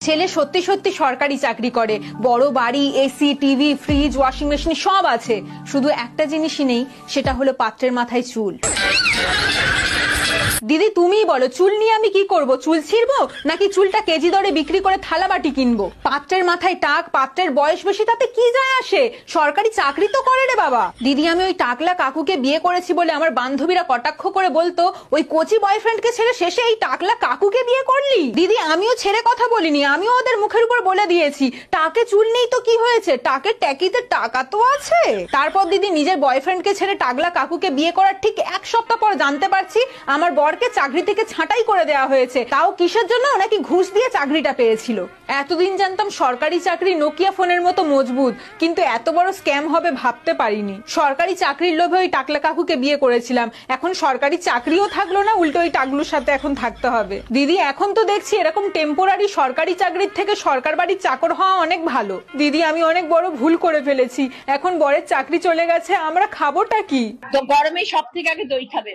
ছেলে সত্যি সত্যি সরকারি চাকরি করে, বড় বাড়ি, AC, TV, fridge, washing machine সব আছে, শুধু একটা জিনিসই নেই, সেটা হলো পাত্রের মাথায় চুল। দিদি তুমিই বলো, চুল নিয়ে আমি কি করব? চুল ছিঁড়বো নাকি চুলটা কেজি দরে বিক্রি করে থালা বাটি কিনবো? পাত্রের মাথায় টাক, পাত্রের বয়স বেশি, তাতে কি যায় আসে? সরকারি চাকরি তো করে রে বাবা। দিদি আমি ওই টাকলা কাকুকে বিয়ে করেছি বলে আমার বান্ধবীরা কটাক্ষ করে বলতো, ওই কোচি বয়ফ্রেন্ডকে ছেড়ে শেষে এই টাকলা কাকুকে বিয়ে করলি। দিদি আমিও ছেড়ে কথা বলিনি, আমিও ওদের মুখের উপর বলে দিয়েছি, টাকে চুল নেই তো কি হয়েছে, টাকের ট্যাকিতে টাকা তো আছে। তারপর দিদি নিজের বয়ফ্রেন্ডকে ছেড়ে টাকলা কাকুকে বিয়ে করার ঠিক এক সপ্তাহ পর জানতে পারছি আমার বরকে চাকরি থেকে ছাঁটাই করে দেওয়া হয়েছে। তাও কিসের জন্য? নাকি ঘুষ দিয়ে চাকরিটা পেয়েছিল। এতদিন জানতাম সরকারি চাকরি নোকিয়া ফোনের মতো মজবুত, কিন্তু এত বড় স্ক্যাম হবে ভাবতে পারিনি। সরকারি চাকরির লোভে ওই টাকলা কাকুকে বিয়ে করেছিলাম, এখন সরকারি চাকরিও থাকলো না, উল্টো ওই টাকলুর সাথে এখন থাকতে হবে। দিদি এখন তো দেখছি এরকম টেম্পোরারি সরকারি চাকরির থেকে সরকার বাড়ির চাকর হওয়া অনেক ভালো। দিদি আমি অনেক বড় ভুল করে ফেলেছি, এখন বরের চাকরি চলে গেছে, আমরা খাবোটা কি? তো গরমে সব থেকে আগে দই খাবে।